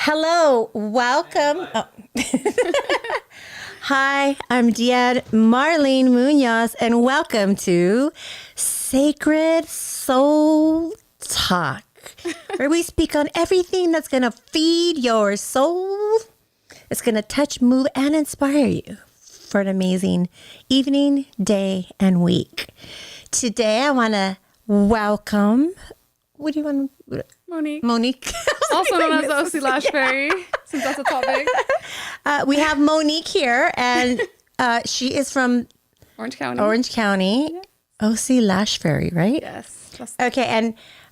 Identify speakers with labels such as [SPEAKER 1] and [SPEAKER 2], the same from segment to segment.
[SPEAKER 1] Hello, welcome. Oh. Hi, I'm Deanne Marlene Munoz, and welcome to Sacred Soul Talk, where we speak on everything that's going to feed your soul. It's going to touch, move, and inspire you for an amazing evening, day, and week. Today, I want to welcome, what do you want to... Monique.
[SPEAKER 2] Also known as the OC Lash Fairy, since that's a topic.
[SPEAKER 1] We have Monique here, and she is from
[SPEAKER 2] Orange County.
[SPEAKER 1] Yeah. OC Lash Fairy, right?
[SPEAKER 2] Yes.
[SPEAKER 1] Okay,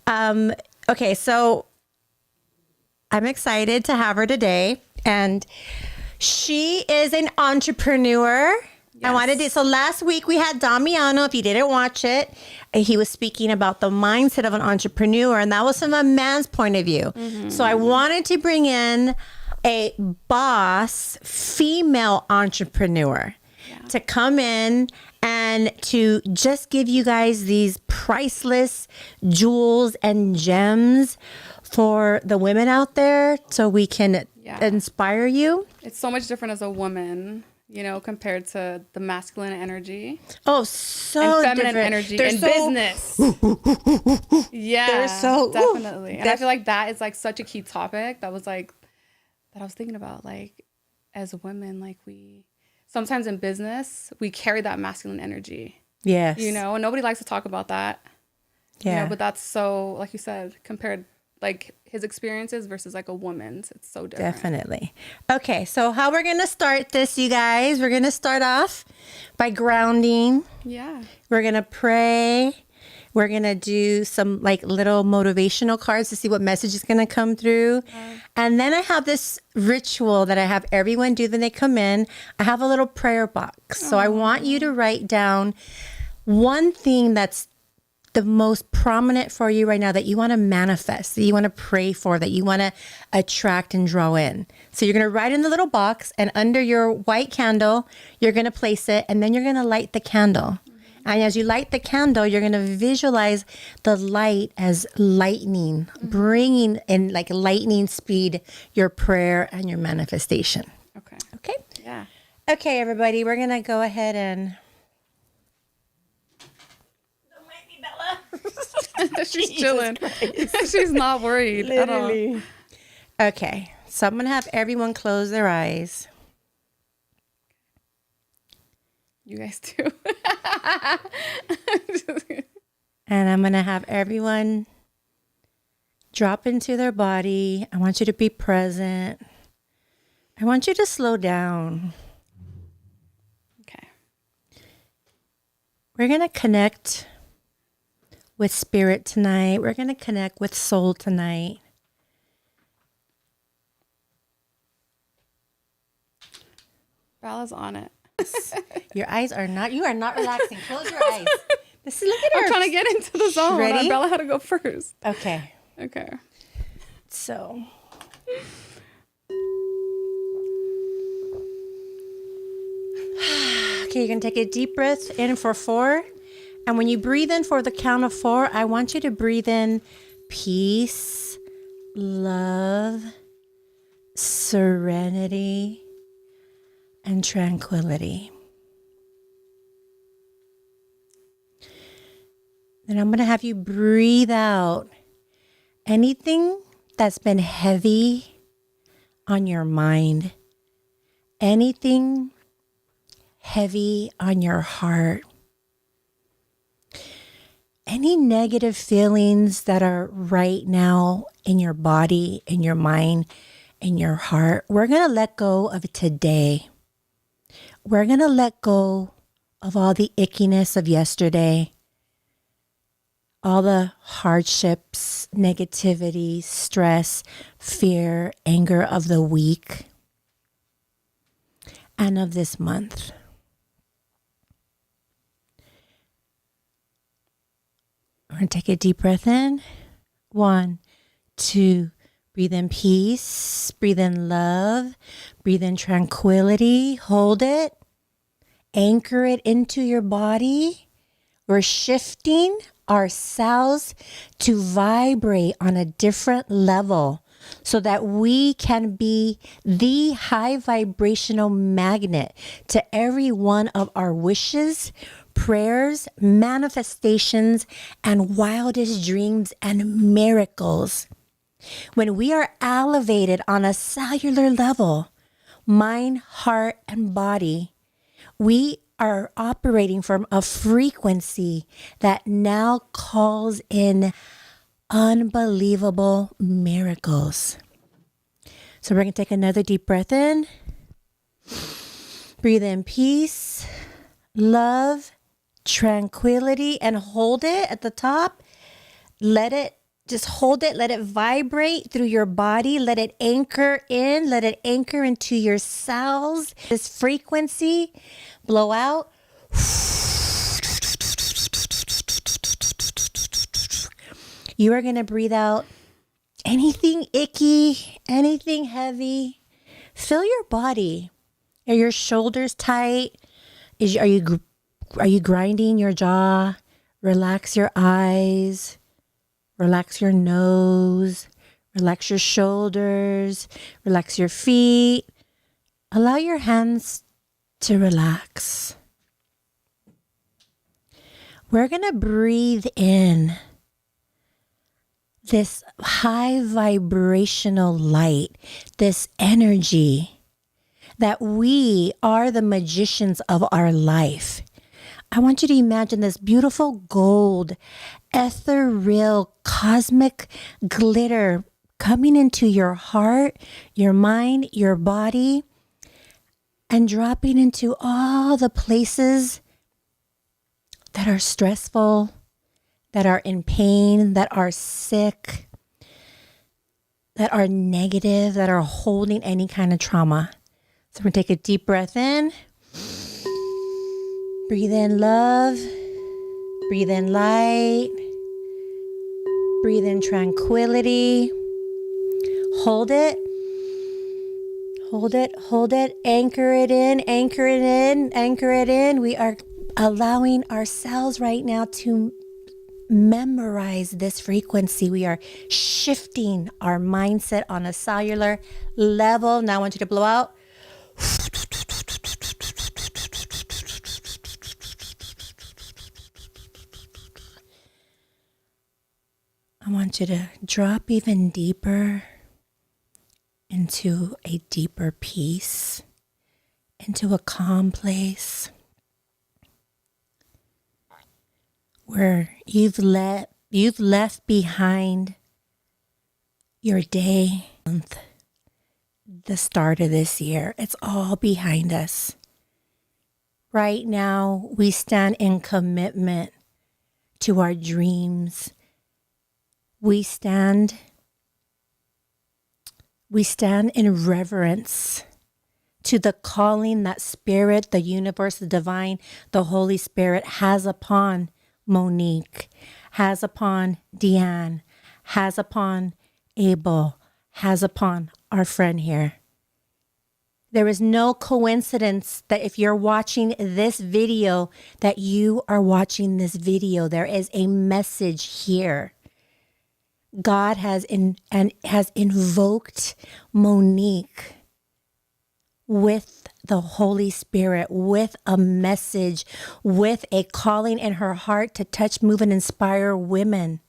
[SPEAKER 1] and okay, so I'm excited to have her today, and she is an entrepreneur.
[SPEAKER 2] Yes.
[SPEAKER 1] So last week we had Damiano. If you didn't watch it, he was speaking about the mindset of an entrepreneur, and that was from a man's point of view. Mm-hmm. So I wanted to bring in a boss female entrepreneur to come in and to just give you guys these priceless jewels and gems for the women out there so we can inspire you.
[SPEAKER 2] It's so much different as a woman, you know, compared to the masculine energy.
[SPEAKER 1] Oh, so
[SPEAKER 2] and feminine
[SPEAKER 1] different.
[SPEAKER 2] energy
[SPEAKER 1] They're
[SPEAKER 2] in
[SPEAKER 1] business.
[SPEAKER 2] Yeah,
[SPEAKER 1] they're so
[SPEAKER 2] definitely. And I feel like that is like such a key topic that I was thinking about, like, as women, like, we sometimes in business we carry that masculine energy.
[SPEAKER 1] Yes.
[SPEAKER 2] You know, and nobody likes to talk about that.
[SPEAKER 1] Yeah.
[SPEAKER 2] You know, but that's so, like you said, compared, like, his experiences versus like a woman's, it's so different.
[SPEAKER 1] Definitely. Okay, so how we're going to start this, you guys, we're going to start off by grounding.
[SPEAKER 2] Yeah.
[SPEAKER 1] We're going to pray. We're going to do some like little motivational cards to see what message is going to come through. And then I have this ritual that I have everyone do when they come in. I have a little prayer box. So I want you to write down one thing that's the most prominent for you right now that you want to manifest, that you want to pray for, that you want to attract and draw in. So you're going to write in the little box, and under your white candle, you're going to place it, and then you're going to light the candle. And as you light the candle, you're going to visualize the light as lightning, bringing in like lightning speed your prayer and your manifestation.
[SPEAKER 2] Okay.
[SPEAKER 1] Okay?
[SPEAKER 2] Yeah.
[SPEAKER 1] Okay, everybody, we're going to go ahead and...
[SPEAKER 2] She's chilling. She's not worried
[SPEAKER 1] Literally.
[SPEAKER 2] at all.
[SPEAKER 1] Okay, so I'm going to have everyone close their eyes.
[SPEAKER 2] You guys too.
[SPEAKER 1] And I'm going to have everyone drop into their body. I want you to be present. I want you to slow down.
[SPEAKER 2] Okay.
[SPEAKER 1] We're going to connect with spirit tonight. We're going to connect with soul tonight.
[SPEAKER 2] Bella's on it.
[SPEAKER 1] You are not relaxing. Close your eyes. Look at her.
[SPEAKER 2] I'm trying to get into the zone.
[SPEAKER 1] Ready?
[SPEAKER 2] Bella had to go first.
[SPEAKER 1] Okay.
[SPEAKER 2] Okay.
[SPEAKER 1] So. Okay, you're going to take a deep breath in for 4. And when you breathe in for the count of 4, I want you to breathe in peace, love, serenity, and tranquility. Then I'm going to have you breathe out anything that's been heavy on your mind, anything heavy on your heart. Any negative feelings that are right now in your body, in your mind, in your heart, we're going to let go of today. We're going to let go of all the ickiness of yesterday, all the hardships, negativity, stress, fear, anger of the week and of this month. We're going to take a deep breath in. 1, 2, breathe in peace, breathe in love, breathe in tranquility, hold it, anchor it into your body. We're shifting ourselves to vibrate on a different level so that we can be the high vibrational magnet to every one of our wishes, prayers, manifestations, and wildest dreams and miracles. When we are elevated on a cellular level, mind, heart, and body, we are operating from a frequency that now calls in unbelievable miracles. So we're going to take another deep breath in. Breathe in peace, love, tranquility, and hold it at the top. Just hold it. Let it vibrate through your body. Let it anchor in. Let it anchor into your cells. This frequency, blow out. You are going to breathe out anything icky, anything heavy. Feel your body. Are your shoulders tight? Are you grinding your jaw? Relax your eyes. Relax your nose. Relax your shoulders. Relax your feet. Allow your hands to relax. We're going to breathe in this high vibrational light, this energy that we are the magicians of our life. I want you to imagine this beautiful gold, ethereal, cosmic glitter coming into your heart, your mind, your body, and dropping into all the places that are stressful, that are in pain, that are sick, that are negative, that are holding any kind of trauma. So we're going to take a deep breath in. Breathe in love. Breathe in light. Breathe in tranquility. Hold it. Hold it. Hold it. Anchor it in. Anchor it in. Anchor it in. We are allowing ourselves right now to memorize this frequency. We are shifting our mindset on a cellular level. Now I want you to blow out. I want you to drop even deeper into a deeper peace, into a calm place where you've left behind your day, the start of this year. It's all behind us. Right now, we stand in commitment to our dreams. We stand in reverence to the calling that Spirit, the universe, the divine, the Holy Spirit has upon Monique, has upon Deanne, has upon Abel, has upon our friend here. There is no coincidence that if you're watching this video, that you are watching this video. There is a message here. God has invoked Monique with the Holy Spirit, with a message, with a calling in her heart to touch, move, and inspire women.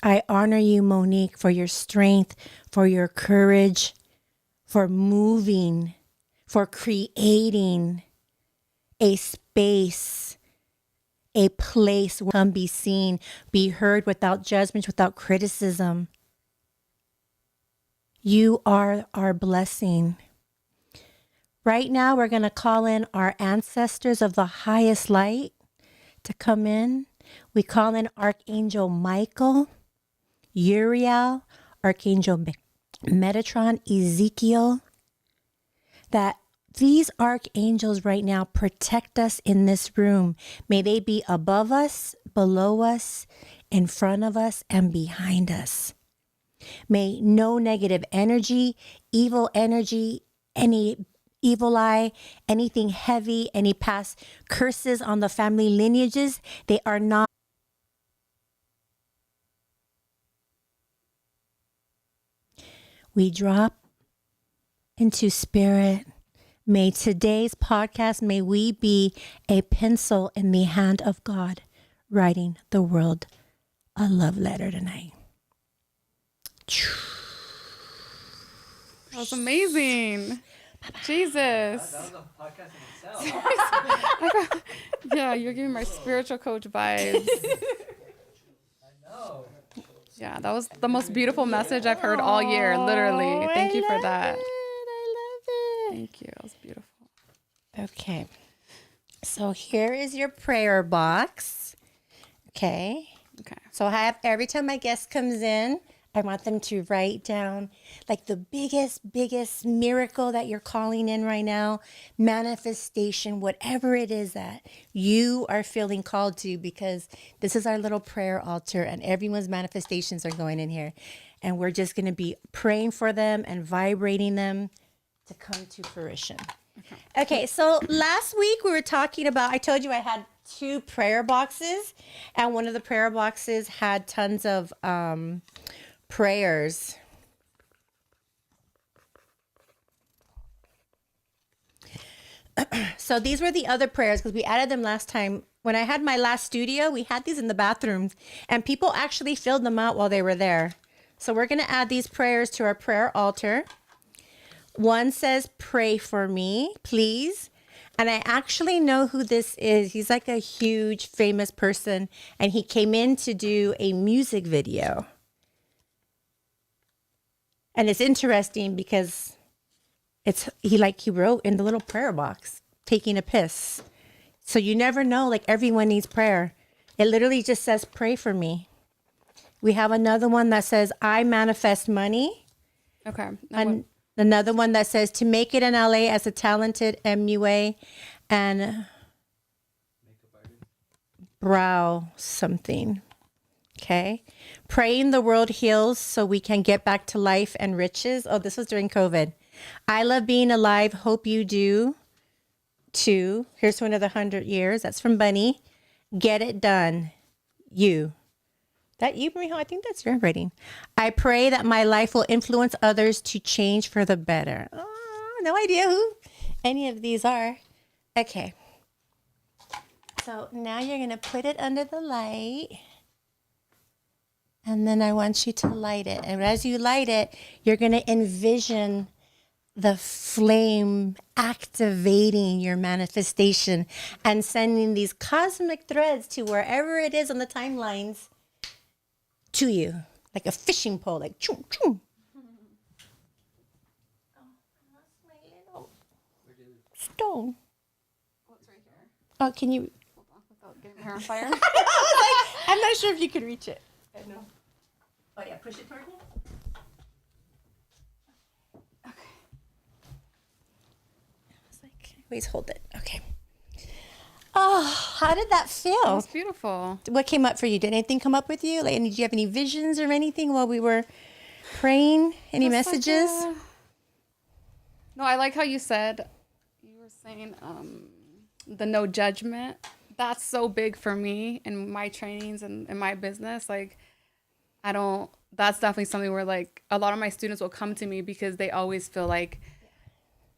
[SPEAKER 1] I honor you, Monique, for your strength, for your courage, for moving, for creating a space, a place where can be seen, be heard without judgment, without criticism. You are our blessing. Right now, we're going to call in our ancestors of the highest light to come in. We call in Archangel Michael, Uriel, Archangel Metatron, Ezekiel, that these archangels right now protect us in this room. May they be above us, below us, in front of us, and behind us. May no negative energy, any evil eye, anything heavy, any past curses on the family lineages, they are not. we drop into spirit. May today's podcast, may we be a pencil in the hand of God, writing the world a love letter tonight.
[SPEAKER 2] That was amazing. Jesus.
[SPEAKER 3] That was a podcast in itself.
[SPEAKER 2] Yeah, you're giving my spiritual coach vibes.
[SPEAKER 3] I know.
[SPEAKER 2] Yeah, that was the most beautiful message I've heard all year, literally. Thank you for that.
[SPEAKER 1] I love it.
[SPEAKER 2] Thank you. That was beautiful.
[SPEAKER 1] Okay. So here is your prayer box. Okay.
[SPEAKER 2] Okay.
[SPEAKER 1] So I have, every time my guest comes in, I want them to write down like the biggest miracle that you're calling in right now, manifestation, whatever it is that you are feeling called to, because this is our little prayer altar and everyone's manifestations are going in here. And we're just going to be praying for them and vibrating them to come to fruition. Okay, so last week we were talking about, I told you I had 2 prayer boxes, and one of the prayer boxes had tons of prayers. So these were the other prayers because we added them last time. When I had my last studio, we had these in the bathrooms and people actually filled them out while they were there. So we're going to add these prayers to our prayer altar. One says, pray for me, please. And I actually know who this is. He's like a huge famous person and he came in to do a music video. And it's interesting because he wrote in the little prayer box, taking a piss. So you never know, like everyone needs prayer. It literally just says, pray for me. We have another one that says, I manifest money.
[SPEAKER 2] Okay.
[SPEAKER 1] And another one that says, to make it in LA as a talented MUA and brow something. Okay. Praying the world heals so we can get back to life and riches. Oh, this was during COVID. I love being alive. Hope you do too. Here's to another 100 years. That's from Bunny. Get it done. You. That you, Marijo? I think that's your writing. I pray that my life will influence others to change for the better. Oh, no idea who any of these are. Okay. So now you're going to put it under the light. And then I want you to light it. And as you light it, you're going to envision the flame activating your manifestation and sending these cosmic threads to wherever it is on the timelines to you, like a fishing pole, like choom, choom. Oh, that's my little stone.
[SPEAKER 2] What's right here?
[SPEAKER 1] Oh, can you?
[SPEAKER 2] Hold on, without getting my hair on fire.
[SPEAKER 1] I was like, I'm not sure if you could reach it. I know. Oh yeah, push it toward me.
[SPEAKER 2] Okay.
[SPEAKER 1] I was like, please hold it. Okay. Oh, how did that
[SPEAKER 2] That
[SPEAKER 1] feel?
[SPEAKER 2] was beautiful.
[SPEAKER 1] What came up for you? Did anything come up with you? Like, did you have any visions or anything while we were praying? Any
[SPEAKER 2] Just like
[SPEAKER 1] messages?
[SPEAKER 2] No, I like how you said, you were saying the no judgment. That's so big for me in my trainings and in my business. Like, that's definitely something where like a lot of my students will come to me because they always feel like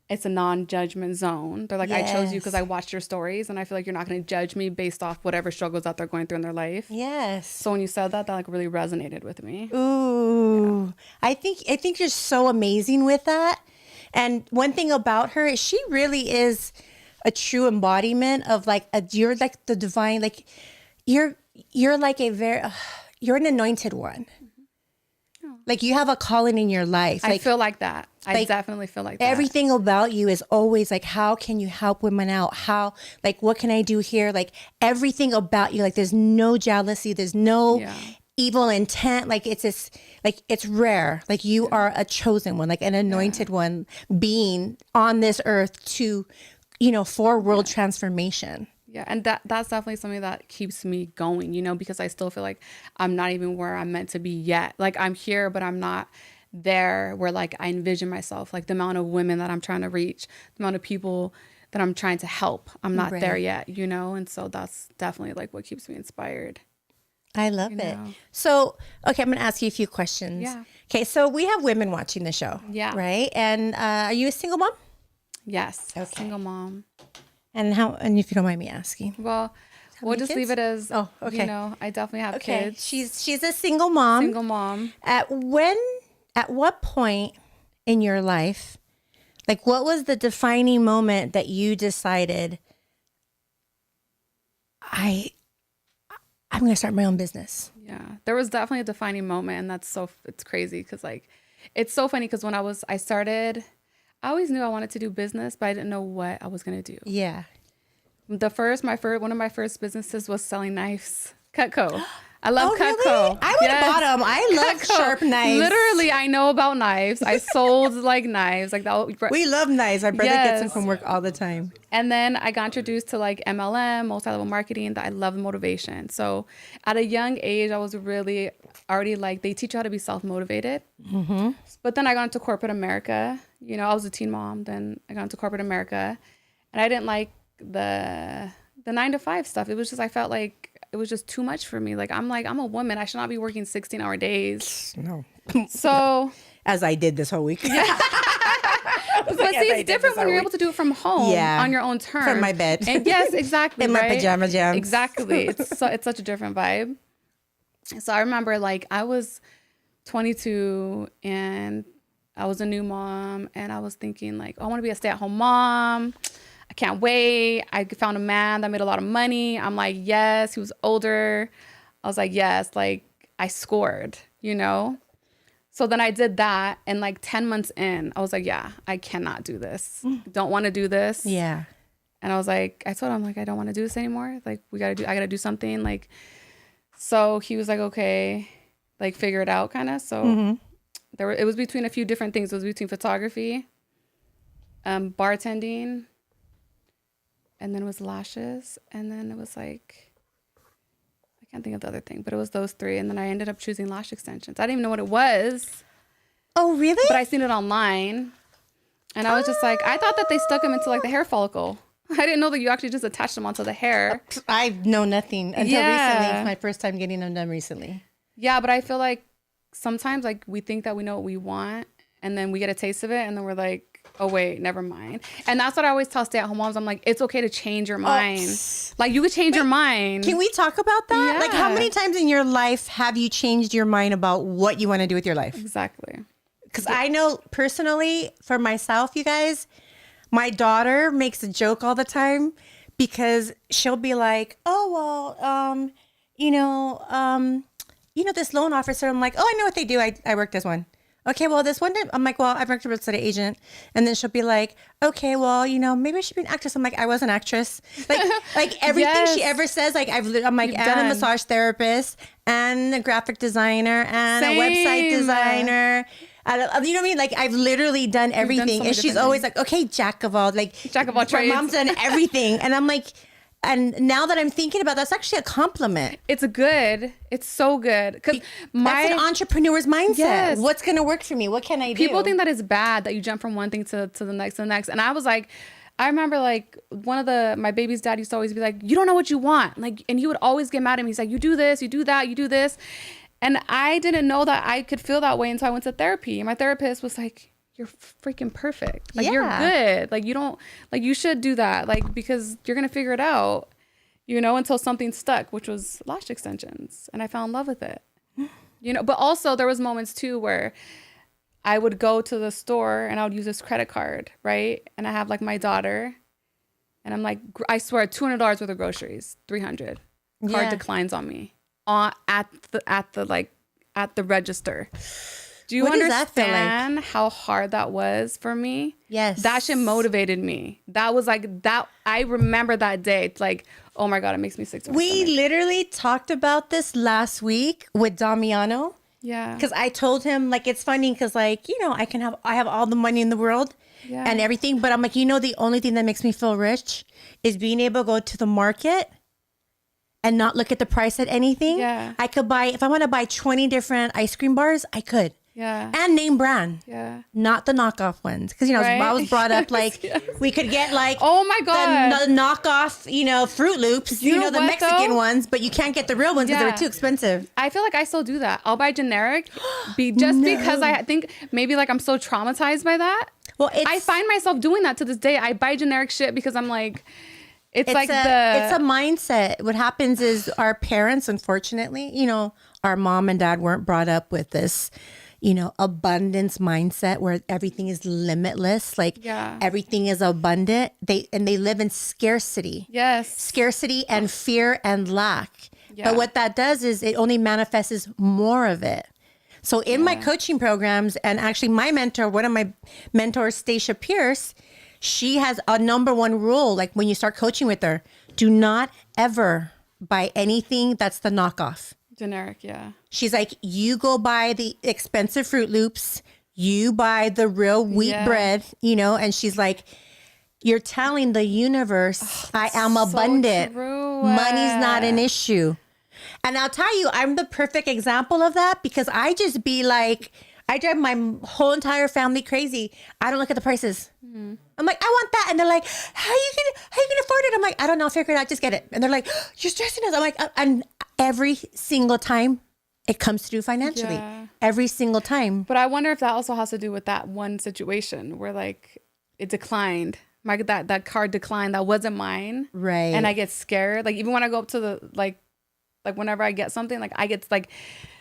[SPEAKER 2] it's a non-judgment zone. They're like, I chose you because I watched your stories and I feel like you're not going to judge me based off whatever struggles that they're going through in their life.
[SPEAKER 1] Yes.
[SPEAKER 2] So when you said that like really resonated with me.
[SPEAKER 1] Ooh. Yeah. I think you're so amazing with that. And one thing about her is she really is a true embodiment of like you're like the divine, like you're like you're an anointed one. Like you have a calling in your life.
[SPEAKER 2] I feel like that. I definitely feel like that.
[SPEAKER 1] Everything about you is always like, how can you help women out? How, like, what can I do here? Like everything about you, like there's no jealousy. There's no evil intent. Like it's just, like it's rare. Like you are a chosen one, like an anointed one being on this earth to, for world transformation.
[SPEAKER 2] Yeah, and that's definitely something that keeps me going, because I still feel like I'm not even where I'm meant to be yet. Like I'm here, but I'm not there where like I envision myself, like the amount of women that I'm trying to reach, the amount of people that I'm trying to help. I'm not there yet, and so that's definitely like what keeps me inspired.
[SPEAKER 1] I love
[SPEAKER 2] You
[SPEAKER 1] it.
[SPEAKER 2] know.
[SPEAKER 1] So, okay, I'm going to ask you a few questions.
[SPEAKER 2] Yeah.
[SPEAKER 1] Okay, so we have women watching the show.
[SPEAKER 2] Yeah.
[SPEAKER 1] Right? And are you a single mom?
[SPEAKER 2] Yes.
[SPEAKER 1] Okay.
[SPEAKER 2] Single mom.
[SPEAKER 1] And and if you don't mind me asking.
[SPEAKER 2] Well, we'll
[SPEAKER 1] many
[SPEAKER 2] just
[SPEAKER 1] kids?
[SPEAKER 2] leave it as,
[SPEAKER 1] Oh, okay.
[SPEAKER 2] you know, I definitely have
[SPEAKER 1] Okay.
[SPEAKER 2] kids.
[SPEAKER 1] She's a single mom.
[SPEAKER 2] Single mom.
[SPEAKER 1] At what point in your life, like what was the defining moment that you decided I'm going to start my own business?
[SPEAKER 2] Yeah, there was definitely a defining moment, and it's crazy because like, it's so funny because when I started, I always knew I wanted to do business, but I didn't know what I was gonna do.
[SPEAKER 1] Yeah.
[SPEAKER 2] One of my first businesses was selling knives, Cutco. I love Cutco.
[SPEAKER 1] Really? I would have bought them. I love
[SPEAKER 2] Cutco.
[SPEAKER 1] sharp knives.
[SPEAKER 2] Literally, I know about knives. I sold like knives, like that.
[SPEAKER 1] We love knives. My brother gets them
[SPEAKER 2] Yes.
[SPEAKER 1] from work all the time.
[SPEAKER 2] And then I got introduced to like MLM, multi-level marketing, that I love motivation. So at a young age, I was really already like, they teach you how to be self-motivated. Mm-hmm. But then I got into corporate America. You know, I was a teen mom. Then I got into corporate America, and I didn't like the 9-to-5 stuff. It was just, I felt like it was just too much for me. Like, I'm a woman. I should not be working 16-hour days.
[SPEAKER 1] No.
[SPEAKER 2] So,
[SPEAKER 1] As I did this whole week.
[SPEAKER 2] but see, it's different when you're able to do it from home on your own terms.
[SPEAKER 1] From my bed.
[SPEAKER 2] And yes, exactly.
[SPEAKER 1] In my
[SPEAKER 2] right?
[SPEAKER 1] pajama jams.
[SPEAKER 2] Exactly. It's such a different vibe. So I remember like I was 22 and I was a new mom, and I was thinking like, oh, I want to be a stay-at-home mom. I can't wait. I found a man that made a lot of money. I'm like, yes. He was older. I was like, yes. Like, I scored, you know? So then I did that. And like 10 months in, I was like, yeah, I cannot do this. Don't want to do this.
[SPEAKER 1] Yeah.
[SPEAKER 2] And I was like, I told him, like, I don't want to do this anymore. Like, I got to do something. Like, so he was like, okay, like, figure it out kind of. So it was between a few different things. It was between photography, bartending, and then it was lashes. And then it was like, I can't think of the other thing, but it was those three. And then I ended up choosing lash extensions. I didn't even know what it was.
[SPEAKER 1] Oh, really?
[SPEAKER 2] But I seen it online. And I was just like, I thought that they stuck them into like the hair follicle. I didn't know that you actually just attach them onto the hair.
[SPEAKER 1] I know nothing until
[SPEAKER 2] Yeah.
[SPEAKER 1] recently. It's my first time getting them done recently.
[SPEAKER 2] Yeah, but I feel like sometimes like we think that we know what we want, and then we get a taste of it, and then we're like, oh wait, never mind. And that's what I always tell stay-at-home moms. I'm like, it's okay to change your mind. Like, you could change your mind.
[SPEAKER 1] Can we talk about that?
[SPEAKER 2] Yeah.
[SPEAKER 1] Like, how many times in your life have you changed your mind about what you want to do with your life?
[SPEAKER 2] Exactly.
[SPEAKER 1] Because I know personally for myself, you guys, my daughter makes a joke all the time because she'll be like, oh, well, this loan officer. I'm like, oh, I know what they do. I worked this one. Okay, well, this one, I'm like, well, I've worked with a real estate agent. And then she'll be like, okay, well, maybe I should be an actress. I'm like, I was an actress. Like everything she ever says, like I'm like, and a massage therapist and a graphic designer and a website designer. You know what I mean? Like, I've literally done everything.
[SPEAKER 2] so many
[SPEAKER 1] And she's
[SPEAKER 2] different
[SPEAKER 1] always like, okay, jack of all
[SPEAKER 2] trades.
[SPEAKER 1] My mom's done everything. And I'm like, and now that I'm thinking about that's actually a compliment.
[SPEAKER 2] It's good. It's so good. Because
[SPEAKER 1] that's an entrepreneur's mindset.
[SPEAKER 2] Yes.
[SPEAKER 1] What's going to work for me? What can I do?
[SPEAKER 2] people think that it's bad that you jump from one thing to the next to the next. And I was like, I remember like my baby's dad used to always be like, you don't know what you want. Like, and he would always get mad at me. He's like, you do this, you do that, you do this. And I didn't know that I could feel that way until I went to therapy. And my therapist was like, you're freaking perfect. Like, you're good. Like, you should do that. Like, because you're going to figure it out, until something stuck, which was lash extensions. And I fell in love with it, but also there was moments too where I would go to the store and I would use this credit card. Right. And I have like my daughter and I'm like, I swear $200 worth of groceries, 300 card declines on me at the register. Do you understand how hard that was for me?
[SPEAKER 1] Yes.
[SPEAKER 2] That shit motivated me. That was like that. I remember that day. It's like, oh my God, it makes me sick to my
[SPEAKER 1] We
[SPEAKER 2] stomach.
[SPEAKER 1] literally talked about this last week with Damiano.
[SPEAKER 2] Yeah.
[SPEAKER 1] Because I told him, like, it's funny because, like, I have all the money in the world and everything. But I'm like, the only thing that makes me feel rich is being able to go to the market and not look at the price at anything.
[SPEAKER 2] Yeah.
[SPEAKER 1] I could buy, if I want to buy 20 different ice cream bars, I could.
[SPEAKER 2] Yeah.
[SPEAKER 1] And name brand.
[SPEAKER 2] Yeah.
[SPEAKER 1] Not the knockoff ones. Because,
[SPEAKER 2] Right?
[SPEAKER 1] I was brought up like
[SPEAKER 2] Yes.
[SPEAKER 1] we could get like
[SPEAKER 2] Oh my God.
[SPEAKER 1] the knockoff, Fruit Loops,
[SPEAKER 2] You know
[SPEAKER 1] the
[SPEAKER 2] what,
[SPEAKER 1] Mexican
[SPEAKER 2] though?
[SPEAKER 1] ones, but you can't get the real ones because
[SPEAKER 2] Yeah.
[SPEAKER 1] they're too expensive.
[SPEAKER 2] I feel like I still do that. I'll buy generic because I think maybe like I'm so traumatized by that.
[SPEAKER 1] Well,
[SPEAKER 2] I find myself doing that to this day. I buy generic shit because I'm like, it's like
[SPEAKER 1] it's a mindset. What happens is our parents, unfortunately, our mom and dad weren't brought up with this, abundance mindset where everything is limitless. Like
[SPEAKER 2] Yeah.
[SPEAKER 1] everything is abundant. They live in scarcity.
[SPEAKER 2] Yes.
[SPEAKER 1] Scarcity and fear and lack.
[SPEAKER 2] Yeah.
[SPEAKER 1] But what that does is it only manifests more of it. So in my coaching programs, and actually my mentor, one of my mentors, Stacia Pierce, she has a number one rule. Like when you start coaching with her, do not ever buy anything that's the knockoff.
[SPEAKER 2] Generic, yeah.
[SPEAKER 1] She's like, you go buy the expensive Fruit Loops, you buy the real wheat bread, and she's like, you're telling the universe, I am abundant.
[SPEAKER 2] True.
[SPEAKER 1] Money's not an issue. And I'll tell you, I'm the perfect example of that because I just be like, I drive my whole entire family crazy. I don't look at the prices.
[SPEAKER 2] Mm-hmm.
[SPEAKER 1] I'm like, I want that. And they're like, how you gonna afford it? I'm like, I don't know. Figure it out. Just get it. And they're like, you're stressing us. I'm like, and every single time it comes through financially.
[SPEAKER 2] Yeah.
[SPEAKER 1] Every single time.
[SPEAKER 2] But I wonder if that also has to do with that one situation where like it declined. That card declined. That wasn't mine.
[SPEAKER 1] Right.
[SPEAKER 2] And I get scared. Like even when I go up to the like whenever I get something, like I get like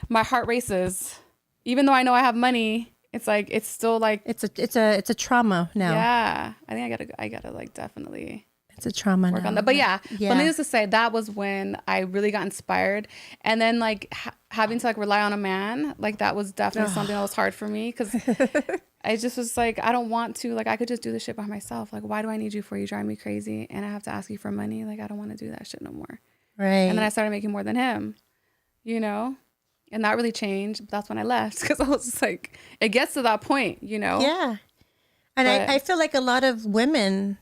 [SPEAKER 2] my heart races. Even though I know I have money, it's like it's still like
[SPEAKER 1] it's a trauma now.
[SPEAKER 2] Yeah. I think I gotta like definitely
[SPEAKER 1] It's a trauma
[SPEAKER 2] work
[SPEAKER 1] now.
[SPEAKER 2] on that. But yeah, but needless to say, that was when I really got inspired. And then like having to like rely on a man, like that was definitely something that was hard for me because I just was like, I don't want to, like I could just do this shit by myself. Like, why do I need you for? You drive me crazy and I have to ask you for money. Like, I don't want to do that shit no more.
[SPEAKER 1] Right.
[SPEAKER 2] And then I started making more than him, and that really changed. But that's when I left because I was just like, it gets to that point,
[SPEAKER 1] Yeah. And
[SPEAKER 2] But-
[SPEAKER 1] I feel like a lot of women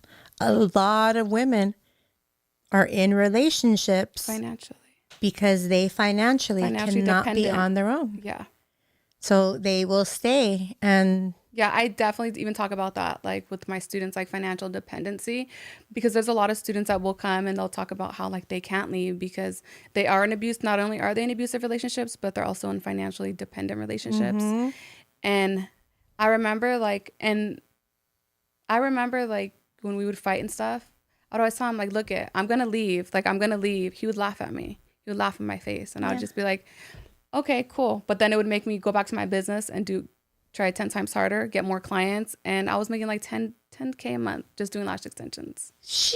[SPEAKER 1] are in relationships
[SPEAKER 2] financially.
[SPEAKER 1] because they financially cannot be
[SPEAKER 2] dependent.
[SPEAKER 1] on their own.
[SPEAKER 2] Yeah.
[SPEAKER 1] So they will stay. And
[SPEAKER 2] Yeah, I definitely even talk about that, like with my students, like financial dependency, because there's a lot of students that will come and they'll talk about how like they can't leave because they are in abuse. Not only are they in abusive relationships, but they're also in financially dependent relationships. And I remember like when we would fight and stuff, I'd always tell him like, look I'm going to leave. Like, I'm going to leave. He would laugh at me. He would laugh in my face. And I would just be like, okay, cool. But then it would make me go back to my business and try 10 times harder, get more clients. And I was making like 10K a month just doing lash extensions.
[SPEAKER 1] sheesh.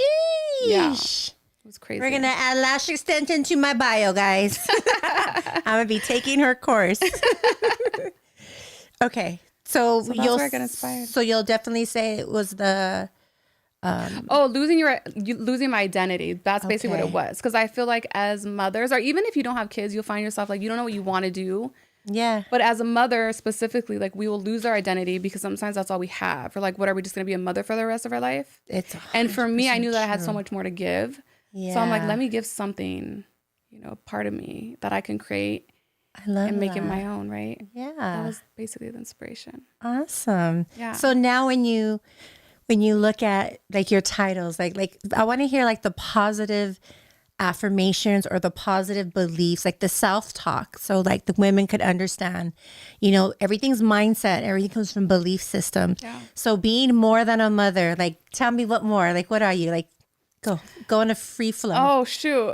[SPEAKER 2] Yeah. It was crazy.
[SPEAKER 1] We're going to add lash extension to my bio, guys. I'm going to be taking her course. Okay. So
[SPEAKER 2] that's where I got inspired.
[SPEAKER 1] So you'll definitely say it was the...
[SPEAKER 2] losing my identity. That's basically what
[SPEAKER 1] Okay.
[SPEAKER 2] it was. Because I feel like as mothers, or even if you don't have kids, you'll find yourself like you don't know what you want to do.
[SPEAKER 1] Yeah.
[SPEAKER 2] But as a mother specifically, like we will lose our identity because sometimes that's all we have. Or like, what are we just going to be a mother for the rest of our life?
[SPEAKER 1] It's
[SPEAKER 2] And for me, I
[SPEAKER 1] 100%
[SPEAKER 2] knew that I had so
[SPEAKER 1] true.
[SPEAKER 2] much more to give.
[SPEAKER 1] Yeah.
[SPEAKER 2] So I'm like, let me give something, part of me that I can create
[SPEAKER 1] I love
[SPEAKER 2] and make it
[SPEAKER 1] that.
[SPEAKER 2] my own, right?
[SPEAKER 1] Yeah.
[SPEAKER 2] That was basically the inspiration.
[SPEAKER 1] Awesome.
[SPEAKER 2] Yeah.
[SPEAKER 1] So now when you look at like your titles, like I want to hear like the positive affirmations or the positive beliefs, like the self-talk. So like the women could understand, everything's mindset, everything comes from belief system.
[SPEAKER 2] Yeah.
[SPEAKER 1] So being more than a mother, like tell me what more, like what are you? Like go on a free flow.
[SPEAKER 2] Oh, shoot.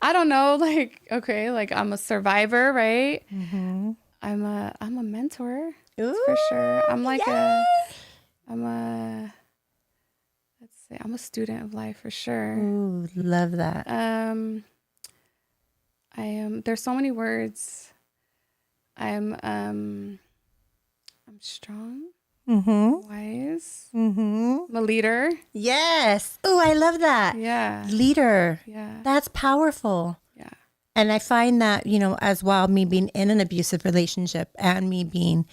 [SPEAKER 2] I don't know. Like, okay, like I'm a survivor, right?
[SPEAKER 1] Mm-hmm.
[SPEAKER 2] I'm a mentor.
[SPEAKER 1] Ooh,
[SPEAKER 2] For sure. I'm like
[SPEAKER 1] yay!
[SPEAKER 2] I'm a student of life for sure.
[SPEAKER 1] Ooh, love that.
[SPEAKER 2] I am, there's so many words. I'm strong,
[SPEAKER 1] Mm-hmm.
[SPEAKER 2] wise.
[SPEAKER 1] Mm-hmm.
[SPEAKER 2] I'm a leader.
[SPEAKER 1] Yes. Ooh, I love that.
[SPEAKER 2] Yeah.
[SPEAKER 1] Leader.
[SPEAKER 2] Yeah.
[SPEAKER 1] That's powerful.
[SPEAKER 2] Yeah.
[SPEAKER 1] And I find that, as well, me being in an abusive relationship and me being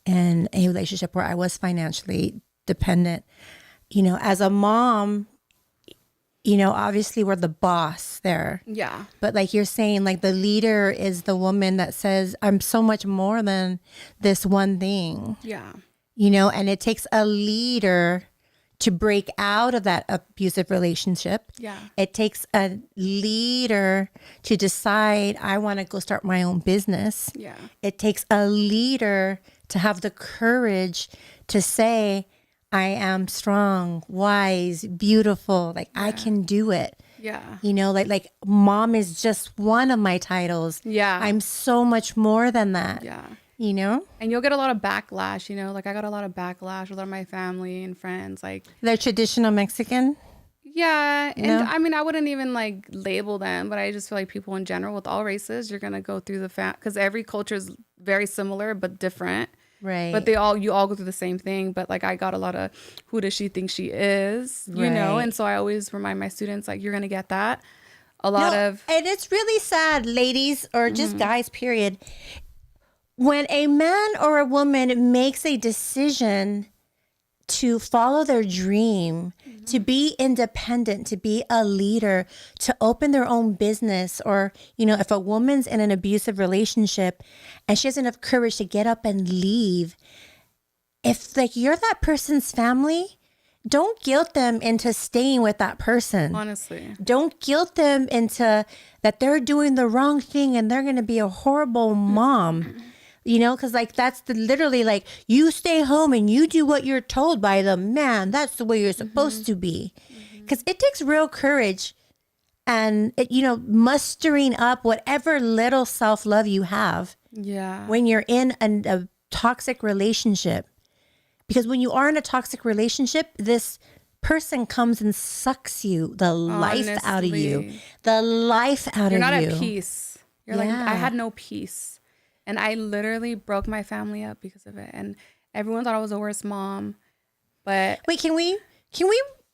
[SPEAKER 1] in a relationship where I was financially dependent, as a mom, you know, obviously we're the boss there.
[SPEAKER 2] Yeah.
[SPEAKER 1] But like you're saying, like the leader is the woman that says, I'm so much more than this one thing,
[SPEAKER 2] Yeah.
[SPEAKER 1] you know, and it takes a leader to break out of that abusive relationship.
[SPEAKER 2] Yeah.
[SPEAKER 1] It takes a leader to decide, I want to go start my own business.
[SPEAKER 2] Yeah.
[SPEAKER 1] It takes a leader to have the courage to say, I am strong, wise, beautiful. Like I can do it.
[SPEAKER 2] Yeah.
[SPEAKER 1] You know, like mom is just one of my titles.
[SPEAKER 2] Yeah.
[SPEAKER 1] I'm so much more than that.
[SPEAKER 2] Yeah.
[SPEAKER 1] You know,
[SPEAKER 2] And you'll get a lot of backlash, you know, like I got a lot of backlash, a lot of my family and friends, like,
[SPEAKER 1] they're traditional Mexican.
[SPEAKER 2] yeah. And
[SPEAKER 1] No?
[SPEAKER 2] I mean, I wouldn't even like label them, but I just feel like people in general with all races, you're going to go through because every culture is very similar, but different.
[SPEAKER 1] Right.
[SPEAKER 2] But you all go through the same thing. But like, I got a lot of, who does she think she is, you know?
[SPEAKER 1] Right.
[SPEAKER 2] And so I always remind my students, like, you're going to get that. A lot of,
[SPEAKER 1] and it's really sad, ladies, or just guys, period. When a man or a woman makes a decision to follow their dream, to be independent, to be a leader, to open their own business, or, you know, if a woman's in an abusive relationship and she has enough courage to get up and leave, if like you're that person's family, don't guilt them into staying with that person.
[SPEAKER 2] honestly.
[SPEAKER 1] Don't guilt them into that they're doing the wrong thing and they're going to be a horrible mom. You know, because like that's literally like you stay home and you do what you're told by the man. That's the way you're supposed to be. Because it takes real courage and, you know, mustering up whatever little self-love you have
[SPEAKER 2] Yeah.
[SPEAKER 1] when you're in a toxic relationship. Because when you are in a toxic relationship, this person comes and sucks you, the life out of you,
[SPEAKER 2] Honestly.
[SPEAKER 1] the life out
[SPEAKER 2] You're
[SPEAKER 1] of
[SPEAKER 2] not
[SPEAKER 1] you.
[SPEAKER 2] at peace. You're like,
[SPEAKER 1] Yeah.
[SPEAKER 2] I had no peace. And I literally broke my family up because of it. And everyone thought I was the worst mom. But
[SPEAKER 1] Wait, can we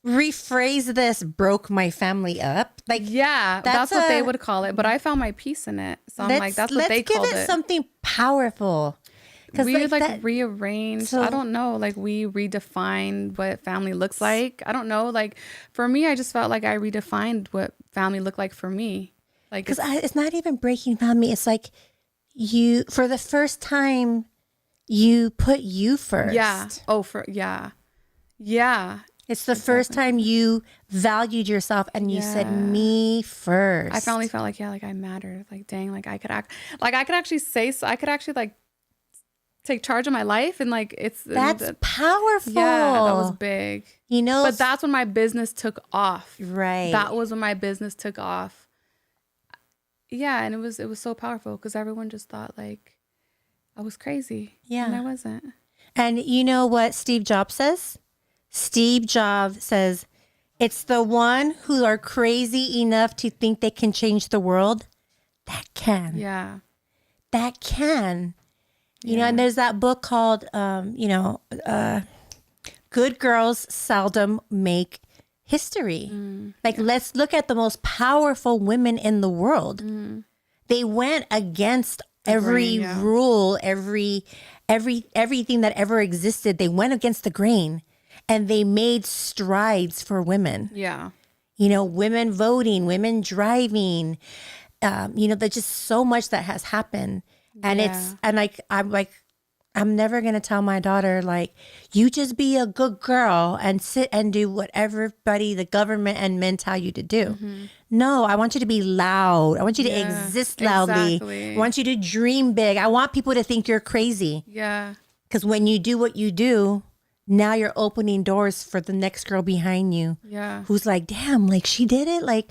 [SPEAKER 1] rephrase this? Broke my family up. Like,
[SPEAKER 2] yeah, that's what they would call it. But I found my peace in it. So I'm like, that's what they called
[SPEAKER 1] Let's give it something powerful.
[SPEAKER 2] We like
[SPEAKER 1] that-
[SPEAKER 2] rearranged.
[SPEAKER 1] So-
[SPEAKER 2] I don't know. Like we redefined what family looks like. I don't know. Like for me, I just felt like I redefined what family looked like for me. Like
[SPEAKER 1] because it's not even breaking family. It's like you, for the first time, you put you first.
[SPEAKER 2] yeah. Oh, yeah.
[SPEAKER 1] It's the first time you valued yourself and you said me first.
[SPEAKER 2] I finally felt like, yeah, like I mattered. Like, dang, like I could actually say, so I could actually like take charge of my life. And like,
[SPEAKER 1] That's powerful.
[SPEAKER 2] yeah, that was big.
[SPEAKER 1] You know,
[SPEAKER 2] But that's when my business took off.
[SPEAKER 1] right.
[SPEAKER 2] That was when my business took off. Yeah. And it was so powerful because everyone just thought like I was crazy.
[SPEAKER 1] Yeah.
[SPEAKER 2] And I wasn't.
[SPEAKER 1] And you know what Steve Jobs says? Steve Jobs says, it's the one who are crazy enough to think they can change the world that can.
[SPEAKER 2] Yeah.
[SPEAKER 1] That can. You know, and there's that book called, Good Girls Seldom Make History. Like, let's look at the most powerful women in the world. They went against every
[SPEAKER 2] grain, yeah.
[SPEAKER 1] rule, everything that ever existed. They went against the grain and they made strides for women.
[SPEAKER 2] Yeah.
[SPEAKER 1] You know, women voting, women driving, you know, there's just so much that has happened. And I'm never going to tell my daughter, like, you just be a good girl and sit and do what everybody, the government and men tell you to do. No, I want you to be loud. I want you to exist loudly.
[SPEAKER 2] Exactly.
[SPEAKER 1] I want you to dream big. I want people to think you're crazy.
[SPEAKER 2] Yeah.
[SPEAKER 1] Because when you do what you do, now you're opening doors for the next girl behind you.
[SPEAKER 2] Yeah.
[SPEAKER 1] Who's like, damn, like she did it. Like,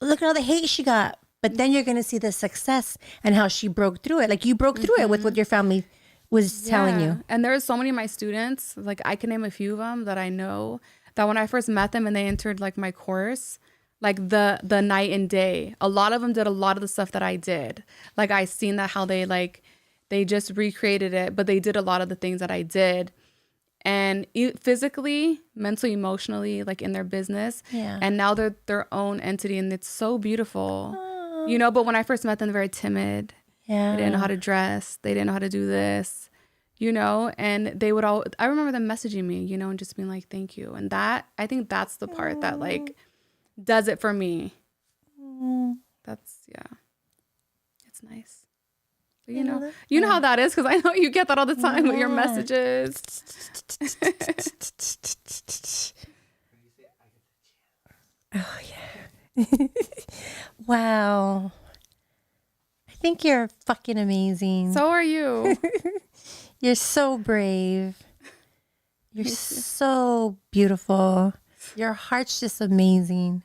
[SPEAKER 1] look at all the hate she got. But then you're going to see the success and how she broke through it. Like you broke through it with what your family was telling you.
[SPEAKER 2] And there's so many of my students, like I can name a few of them that I know that when I first met them and they entered like my course, like the night and day, a lot of them did a lot of the stuff that I did. Like I seen that how they just recreated it, but they did a lot of the things that I did. And physically, mentally, emotionally, like in their business.
[SPEAKER 1] Yeah.
[SPEAKER 2] And now they're their own entity and it's so beautiful. You know, but when I first met them, they're very timid.
[SPEAKER 1] Yeah.
[SPEAKER 2] They didn't know how to dress. They didn't know how to do this, you know, and they would all, I remember them messaging me, you know, and just being like, thank you. And that, I think that's the part that like does it for me.
[SPEAKER 1] Mm.
[SPEAKER 2] That's it's nice. But you know how that is, because I know you get that all the time with your messages.
[SPEAKER 1] Oh yeah. Wow. I think you're fucking amazing.
[SPEAKER 2] So are you.
[SPEAKER 1] You're so brave. You're so beautiful. Your heart's just amazing.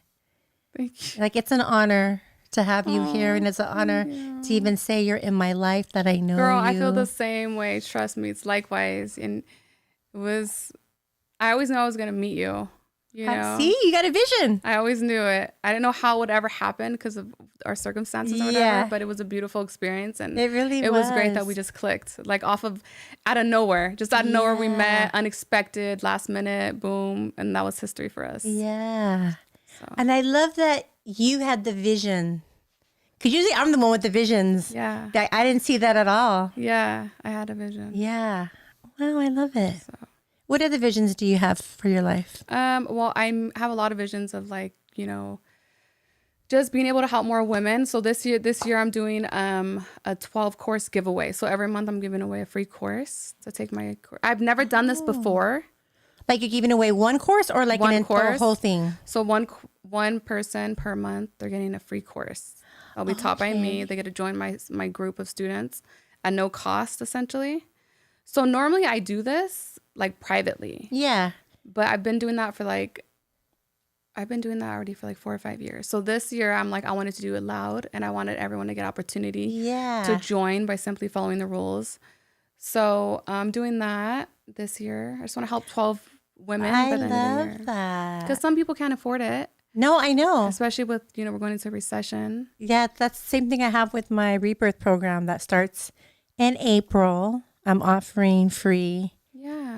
[SPEAKER 2] Thank you.
[SPEAKER 1] Like, it's an honor to have you here, and it's an honor to even say you're in my life, that I know
[SPEAKER 2] Girl,
[SPEAKER 1] you.
[SPEAKER 2] I feel the same way. Trust me, it's likewise. And I always knew I was going to meet you. You know?
[SPEAKER 1] See, you got a vision.
[SPEAKER 2] I always knew it. I didn't know how it would ever happen because of our circumstances or whatever, but it was a beautiful experience. And
[SPEAKER 1] it really
[SPEAKER 2] it was great that we just clicked, like out of nowhere. Just out of nowhere, we met, unexpected, last minute, boom. And that was history for us.
[SPEAKER 1] Yeah.
[SPEAKER 2] So.
[SPEAKER 1] And I love that you had the vision. Because usually I'm the one with the visions.
[SPEAKER 2] Yeah.
[SPEAKER 1] I didn't see that at all.
[SPEAKER 2] Yeah, I had a vision.
[SPEAKER 1] Yeah. Wow, I love it.
[SPEAKER 2] So.
[SPEAKER 1] What other visions do you have for your life?
[SPEAKER 2] Well, I have a lot of visions of, like, you know, just being able to help more women. So this year I'm doing a 12-course giveaway. So every month I'm giving away a free course to take my course. I've never done this before.
[SPEAKER 1] Like, you're giving away one course, or like
[SPEAKER 2] One
[SPEAKER 1] an entire
[SPEAKER 2] course.
[SPEAKER 1] whole thing?
[SPEAKER 2] So one person per month, they're getting a free course. I'll be taught by me. They get to join my group of students at no cost, essentially. So normally I do this like privately.
[SPEAKER 1] Yeah.
[SPEAKER 2] But I've been doing that already for like 4 or 5 years. So this year I'm like, I wanted to do it loud, and I wanted everyone to get opportunity to join by simply following the rules. So I'm doing that this year. I just want to help 12 women by the end of the year.
[SPEAKER 1] I love that.
[SPEAKER 2] Because some people can't afford it.
[SPEAKER 1] No, I know.
[SPEAKER 2] Especially with, you know, we're going into a recession.
[SPEAKER 1] Yeah, that's the same thing I have with my REBIRTH program that starts in April. I'm offering free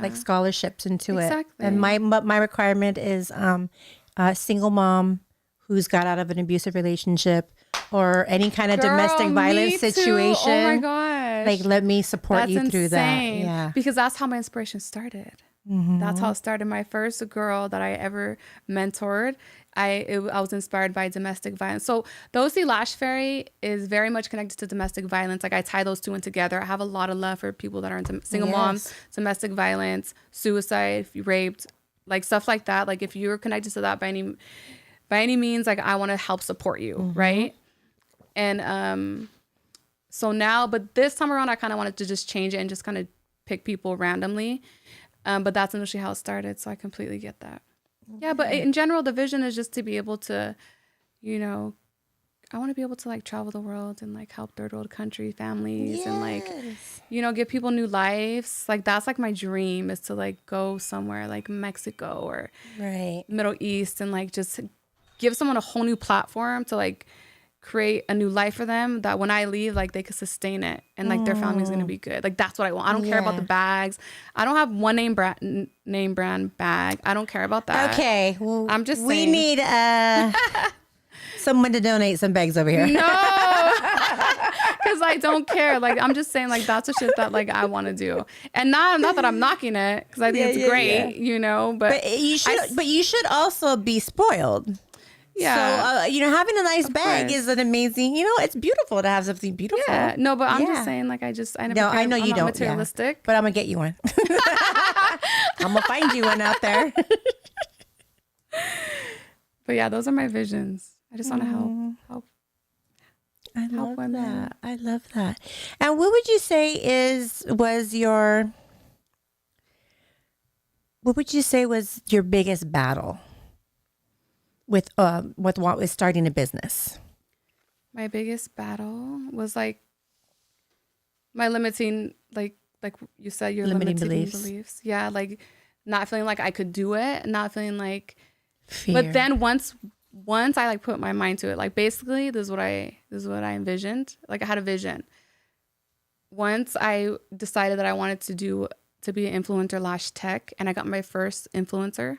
[SPEAKER 1] like scholarships into it. And my requirement is a single mom who's got out of an abusive relationship or any kind of domestic violence situation.
[SPEAKER 2] Oh my gosh.
[SPEAKER 1] Like, let me support you through that. Yeah.
[SPEAKER 2] Because that's how my inspiration started.
[SPEAKER 1] Mm-hmm.
[SPEAKER 2] That's how it started. My first girl that I ever mentored, I was inspired by domestic violence. So the OC Lash Fairy is very much connected to domestic violence. Like, I tie those two in together. I have a lot of love for people that are into single moms, domestic violence, suicide, if you raped, like stuff like that. Like, if you're connected to that by any means, like, I want to help support you, right? And so now, but this time around, I kind of wanted to just change it and just kind of pick people randomly. But that's initially how it started. So I completely get that. Yeah, but in general, the vision is just to be able to, you know, I want to be able to like travel the world and like help third world country families and like, you know, give people new lives. Like, that's like my dream, is to like go somewhere like Mexico or Middle East and like just give someone a whole new platform to like create a new life for them, that when I leave, like, they could sustain it and like their family's gonna be good. Like, that's what I want. I don't care about the bags. I don't have one name brand bag. I don't care about that.
[SPEAKER 1] Okay, well,
[SPEAKER 2] I'm just saying.
[SPEAKER 1] We need someone to donate some bags over here.
[SPEAKER 2] No, because I don't care. Like, I'm just saying, like, that's the shit that like I want to do, and not that I'm knocking it, because I think it's great, you know. But
[SPEAKER 1] you should also be spoiled.
[SPEAKER 2] Yeah.
[SPEAKER 1] So, you know, having a nice bag is an amazing, you know, it's beautiful to have something beautiful.
[SPEAKER 2] Yeah. No, but I'm just saying, like, I never
[SPEAKER 1] No,
[SPEAKER 2] care.
[SPEAKER 1] I know you
[SPEAKER 2] I'm
[SPEAKER 1] don't.
[SPEAKER 2] materialistic.
[SPEAKER 1] But I'm going to get you one. I'm going to find you one out there.
[SPEAKER 2] But yeah, those are my visions. I just want to help
[SPEAKER 1] love
[SPEAKER 2] women.
[SPEAKER 1] That. I love that. And what would you say was your biggest battle with what was starting a business?
[SPEAKER 2] My biggest battle was like my limiting, like you said, your limiting beliefs. Yeah, like not feeling like I could do it, not feeling like fear. But then once I like put my mind to it, like basically this is what I envisioned. Like, I had a vision. Once I decided that I wanted to be an influencer lash tech, and I got my first influencer.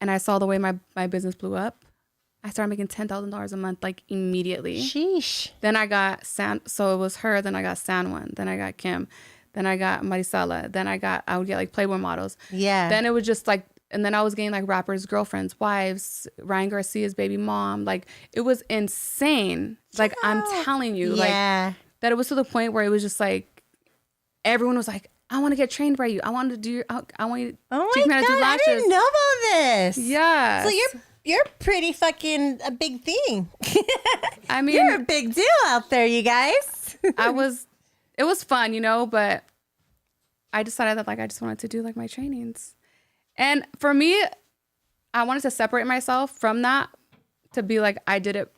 [SPEAKER 2] And I saw the way my business blew up. I started making $10,000 a month, like, immediately.
[SPEAKER 1] Sheesh.
[SPEAKER 2] Then I got so it was her. Then I got Sanwan. Then I got Kim. Then I got Marisela. Then I would get like Playboy models.
[SPEAKER 1] Yeah.
[SPEAKER 2] Then it was just like And then I was getting like rappers' girlfriends, wives, Ryan Garcia's baby mom. Like, it was insane. Like, I'm telling you, like, that it was to the point where it was just like, everyone was like, I want to get trained by you. I want to do, I want you
[SPEAKER 1] Oh
[SPEAKER 2] teach
[SPEAKER 1] my
[SPEAKER 2] me how to do
[SPEAKER 1] God, I
[SPEAKER 2] lashes.
[SPEAKER 1] didn't know about this.
[SPEAKER 2] Yeah.
[SPEAKER 1] So you're pretty fucking a big thing.
[SPEAKER 2] I mean,
[SPEAKER 1] you're a big deal out there, you guys.
[SPEAKER 2] it was fun, you know, but I decided that like I just wanted to do like my trainings. And for me, I wanted to separate myself from that to be like, I did it.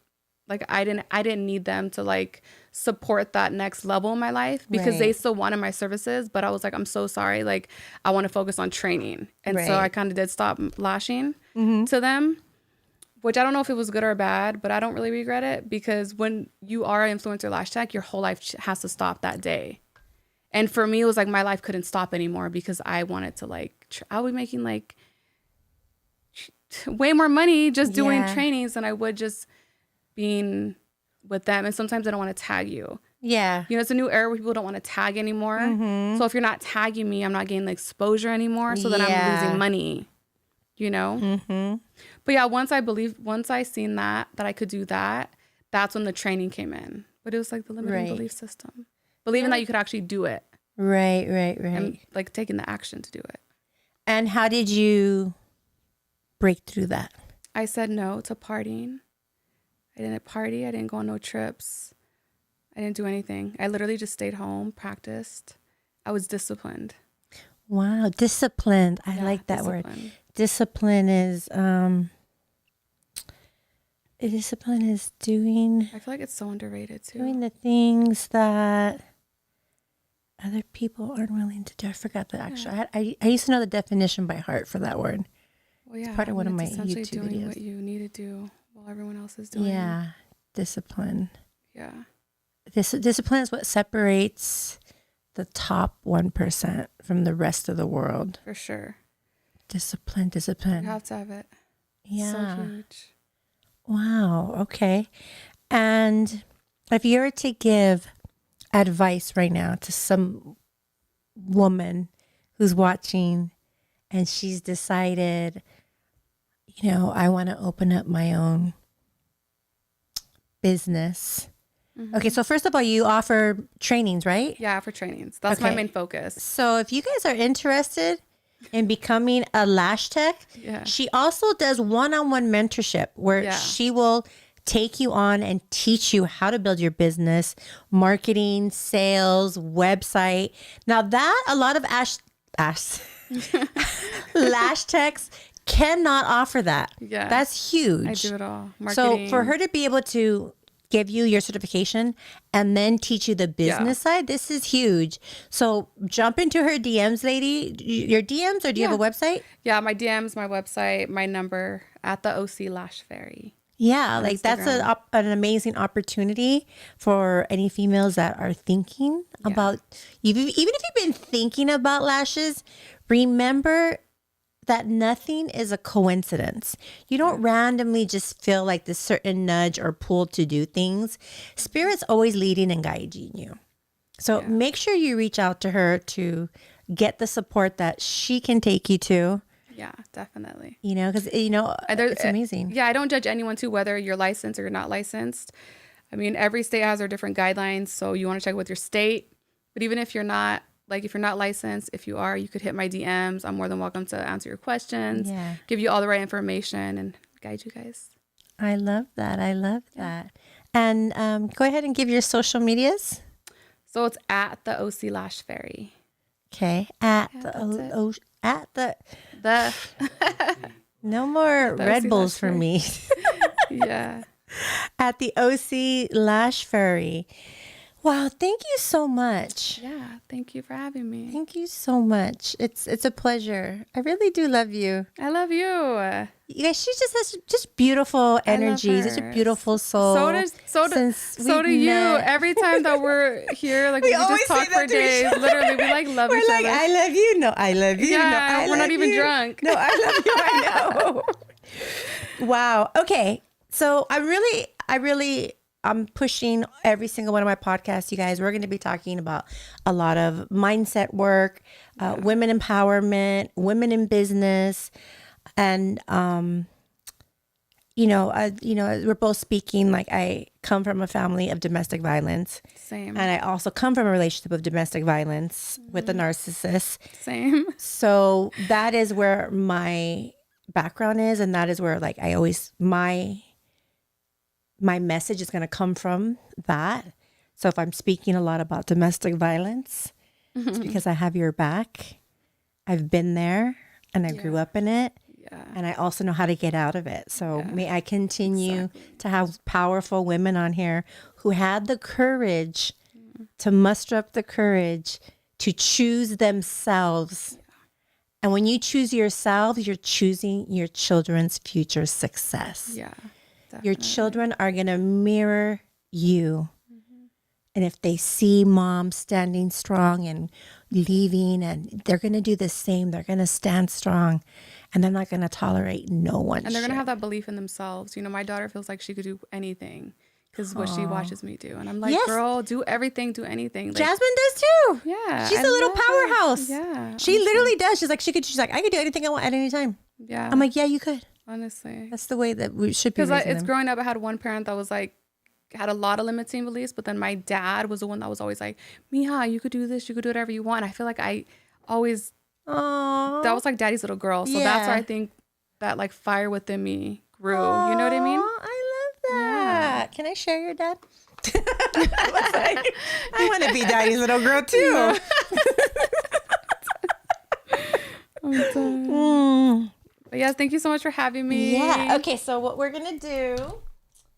[SPEAKER 2] Like I didn't need them to like support that next level in my life because they still wanted my services. But I was like, I'm so sorry. Like I want to focus on training. And so I kind of did stop lashing to them, which I don't know if it was good or bad, but I don't really regret it because when you are an influencer lash tech, your whole life has to stop that day. And for me, it was like my life couldn't stop anymore because I wanted to like, I was making like way more money just doing trainings than I would just being with them. And sometimes I don't want to tag you.
[SPEAKER 1] Yeah.
[SPEAKER 2] You know, it's a new era where people don't want to tag anymore. So if you're not tagging me, I'm not getting the exposure anymore. So then I'm losing money, you know? But yeah, once I seen that I could do that, that's when the training came in. But it was like the limiting belief system. Believing that you could actually do it.
[SPEAKER 1] Right.
[SPEAKER 2] And like taking the action to do it.
[SPEAKER 1] And how did you break through that?
[SPEAKER 2] I said no to partying. I didn't party. I didn't go on no trips. I didn't do anything. I literally just stayed home, practiced. I was disciplined.
[SPEAKER 1] Wow. Disciplined. I like that word. Discipline is, doing.
[SPEAKER 2] I feel like it's so underrated too.
[SPEAKER 1] Doing the things that other people aren't willing to do. I forgot the actual. I used to know the definition by heart for that word.
[SPEAKER 2] Well, yeah.
[SPEAKER 1] It's part of one of my
[SPEAKER 2] essentially
[SPEAKER 1] YouTube
[SPEAKER 2] doing
[SPEAKER 1] videos.
[SPEAKER 2] what you need to do while everyone else is doing.
[SPEAKER 1] Yeah, discipline.
[SPEAKER 2] Yeah.
[SPEAKER 1] Discipline is what separates the top 1% from the rest of the world.
[SPEAKER 2] For sure.
[SPEAKER 1] Discipline.
[SPEAKER 2] You have to have it.
[SPEAKER 1] Yeah.
[SPEAKER 2] So huge.
[SPEAKER 1] Wow. Okay. And if you were to give advice right now to some woman who's watching and she's decided, you know, I want to open up my own business. Okay, so first of all, you offer trainings, right?
[SPEAKER 2] Yeah, for trainings. That's my main focus.
[SPEAKER 1] So if you guys are interested in becoming a lash tech, she also does one-on-one mentorship where she will take you on and teach you how to build your business, marketing, sales, website. Now that a lot of lash techs cannot offer that.
[SPEAKER 2] Yeah.
[SPEAKER 1] That's huge.
[SPEAKER 2] I do it all. Marketing.
[SPEAKER 1] So for her to be able to give you your certification and then teach you the business side, this is huge. So jump into her DMs, lady. Your DMs, or do you have a website?
[SPEAKER 2] Yeah, my DMs, my website, my number at the OC Lash Fairy.
[SPEAKER 1] Yeah, like that's an amazing opportunity for any females that are thinking about, even if you've been thinking about lashes, remember that nothing is a coincidence. You don't randomly just feel like this certain nudge or pull to do things. Spirit's always leading and guiding you. So make sure you reach out to her to get the support that she can take you to.
[SPEAKER 2] Yeah, definitely.
[SPEAKER 1] You know, because, you know, it's amazing.
[SPEAKER 2] Yeah, I don't judge anyone too, whether you're licensed or you're not licensed. I mean, every state has their different guidelines. So you want to check with your state. But even if you're not, like if you're not licensed, if you are, you could hit my DMs. I'm more than welcome to answer your questions, give you all the right information and guide you guys.
[SPEAKER 1] I love that. And go ahead and give your social medias.
[SPEAKER 2] So it's at the OC Lash Fairy.
[SPEAKER 1] Okay. At the no more Red Bulls for me.
[SPEAKER 2] Yeah.
[SPEAKER 1] At the OC Lash Fairy. Wow, thank you so much.
[SPEAKER 2] Yeah, thank you for having me.
[SPEAKER 1] Thank you so much. It's a pleasure. I really do love you.
[SPEAKER 2] I love you.
[SPEAKER 1] You guys, she just has just beautiful energy, such a beautiful soul.
[SPEAKER 2] So do you. Every time that we're here, like we just talk for days. Literally, we like love each other.
[SPEAKER 1] I love you. No, I love you.
[SPEAKER 2] Yeah,
[SPEAKER 1] no,
[SPEAKER 2] we're not even drunk.
[SPEAKER 1] No, I love you. I know. Wow. Okay. So I really I'm pushing every single one of my podcasts, you guys. We're going to be talking about a lot of mindset work, women empowerment, women in business, and we're both speaking. Like, I come from a family of domestic violence.
[SPEAKER 2] Same.
[SPEAKER 1] And I also come from a relationship of domestic violence with a narcissist.
[SPEAKER 2] Same.
[SPEAKER 1] So that is where my background is, and that is where, like, I always my message is going to come from that. So if I'm speaking a lot about domestic violence, it's because I have your back. I've been there and I grew up in it.
[SPEAKER 2] Yeah.
[SPEAKER 1] And I also know how to get out of it. So may I continue to have powerful women on here who had the courage to muster up the courage to choose themselves. And when you choose yourself, you're choosing your children's future success.
[SPEAKER 2] Yeah.
[SPEAKER 1] Your children are going to mirror you. And if they see mom standing strong and leaving, and they're going to do the same, they're going to stand strong, and they're not going to tolerate no one.
[SPEAKER 2] And they're going to have that belief in themselves. You know, my daughter feels like she could do anything because what she watches me do. And I'm like, girl, do everything, do anything. Like,
[SPEAKER 1] Jasmine does too.
[SPEAKER 2] Yeah.
[SPEAKER 1] She's a little powerhouse.
[SPEAKER 2] Yeah.
[SPEAKER 1] She literally does. She's like, I could do anything I want at any time.
[SPEAKER 2] Yeah.
[SPEAKER 1] I'm like, yeah, you could.
[SPEAKER 2] Honestly.
[SPEAKER 1] That's the way that we should be.
[SPEAKER 2] Because it's growing up, I had one parent that was like, had a lot of limiting beliefs, but then my dad was the one that was always like, Mija, you could do this, you could do whatever you want. I feel like I always, that was like daddy's little girl. So that's where I think that like fire within me grew. You know what I mean?
[SPEAKER 1] I love that. Can I share your dad? I want to be daddy's little girl too.
[SPEAKER 2] But yes, thank you so much for having me.
[SPEAKER 1] Yeah. Okay. So what we're going to do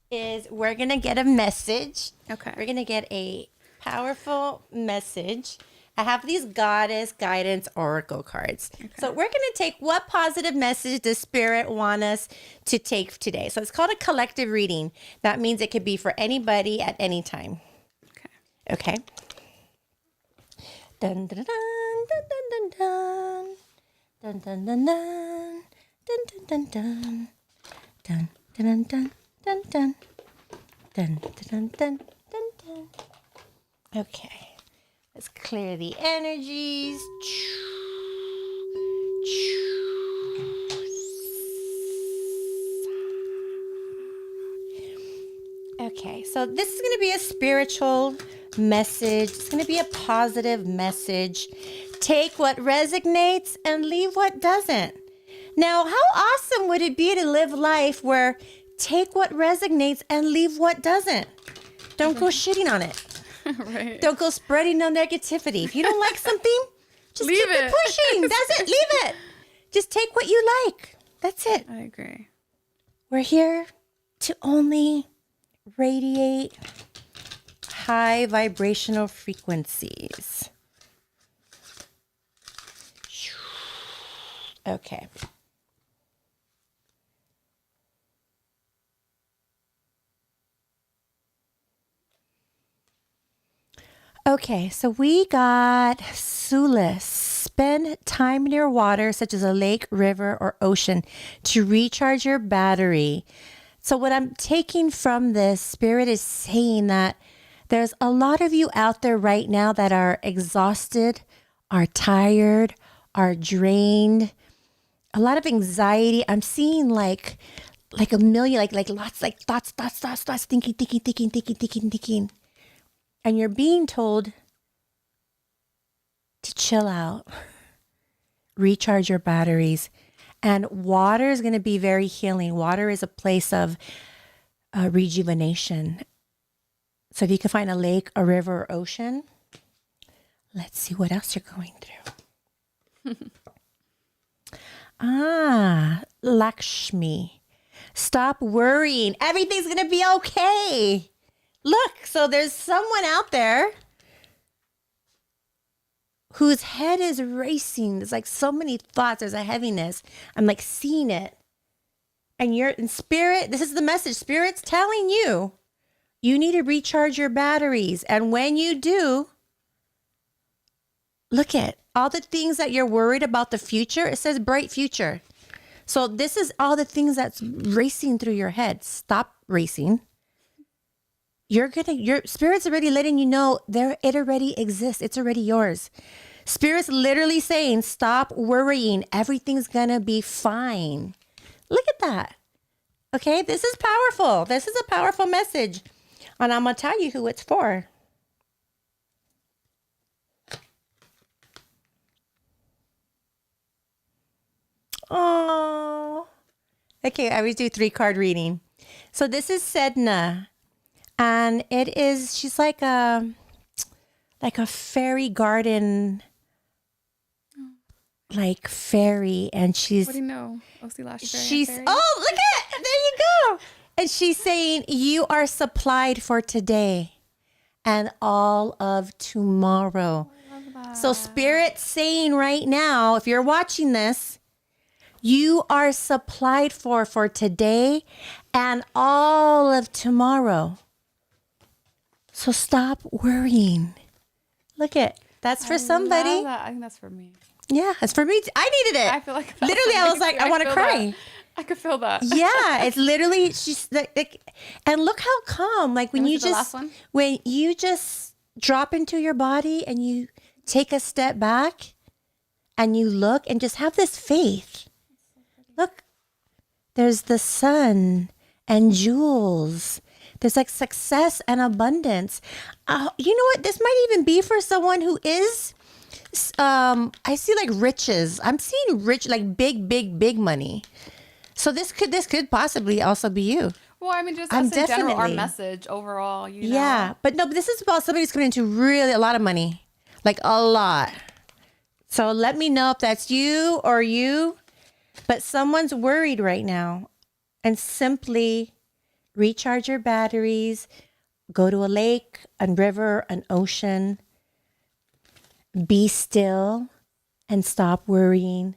[SPEAKER 1] is we're going to get a message.
[SPEAKER 2] Okay.
[SPEAKER 1] We're going to get a powerful message. I have these goddess guidance oracle cards. Okay. So we're going to take what positive message does spirit want us to take today. So it's called a collective reading. That means it could be for anybody at any time. Okay. Dun dun dun dun dun dun dun dun dun dun. Dun dun dun dun dun dun dun dun dun dun dun dun dun dun. Okay, let's clear the energies. Okay, so this is going to be a spiritual message. It's going to be a positive message. Take what resonates and leave what doesn't. Now, how awesome would it be to live life where take what resonates and leave what doesn't? Don't go shitting on it.
[SPEAKER 2] Right.
[SPEAKER 1] Don't go spreading no negativity. If you don't like something, just
[SPEAKER 2] leave
[SPEAKER 1] keep
[SPEAKER 2] it.
[SPEAKER 1] it pushing. That's it. Leave it. Just take what you like. That's it.
[SPEAKER 2] I agree.
[SPEAKER 1] We're here to only radiate high vibrational frequencies. Okay. Okay, so we got solace. Spend time near water, such as a lake, river, or ocean, to recharge your battery. So what I'm taking from this, Spirit is saying that there's a lot of you out there right now that are exhausted, are tired, are drained, a lot of anxiety. I'm seeing like a million, like lots, like thoughts, thinking. And you're being told to chill out, recharge your batteries. And water is going to be very healing. Water is a place of rejuvenation. So if you can find a lake, a river, or ocean, let's see what else you're going through. Lakshmi. Stop worrying. Everything's going to be okay. Look, so there's someone out there whose head is racing. There's like so many thoughts. There's a heaviness. I'm like seeing it. And you're in spirit. This is the message. Spirit's telling you, you need to recharge your batteries. And when you do, look at all the things that you're worried about the future. It says bright future. So this is all the things that's racing through your head. Stop racing. your spirit's already letting you know it already exists. It's already yours. Spirit's literally saying, stop worrying. Everything's gonna be fine. Look at that. Okay, this is powerful. This is a powerful message. And I'm gonna tell you who it's for. Oh. Okay, I always do 3-card reading. So this is Sedna. And she's like a fairy garden, like fairy. And she's,
[SPEAKER 2] What do you know? OC Lash fairy.
[SPEAKER 1] she's,
[SPEAKER 2] Fairy?
[SPEAKER 1] oh, look at, there you go. And she's saying, you are supplied for today and all of tomorrow. So Spirit's saying right now, if you're watching this, you are supplied for today and all of tomorrow. So stop worrying. Look at, that's for somebody.
[SPEAKER 2] Love that. I think that's for me.
[SPEAKER 1] Yeah, it's for me. I needed it.
[SPEAKER 2] I feel like that's
[SPEAKER 1] literally,
[SPEAKER 2] for
[SPEAKER 1] I
[SPEAKER 2] me
[SPEAKER 1] was like,
[SPEAKER 2] too.
[SPEAKER 1] I want to
[SPEAKER 2] feel
[SPEAKER 1] cry.
[SPEAKER 2] that. I could feel that.
[SPEAKER 1] Yeah, it's literally, she's like, and look how calm, like when
[SPEAKER 2] Can we
[SPEAKER 1] you
[SPEAKER 2] see the
[SPEAKER 1] just,
[SPEAKER 2] last one?
[SPEAKER 1] when you just drop into your body and you take a step back and you look and just have this faith. Look, there's the sun and jewels. There's like success and abundance. You know what? This might even be for someone who is, I see like riches. I'm seeing rich, like big money. So this could possibly also be you.
[SPEAKER 2] Well, I mean, just
[SPEAKER 1] I'm
[SPEAKER 2] us in general, our
[SPEAKER 1] definitely-
[SPEAKER 2] message overall, you know.
[SPEAKER 1] Yeah, but this is about somebody who's coming into really a lot of money, like a lot. So let me know if that's you or you, but someone's worried right now, and simply recharge your batteries, go to a lake, a river, an ocean, be still and stop worrying.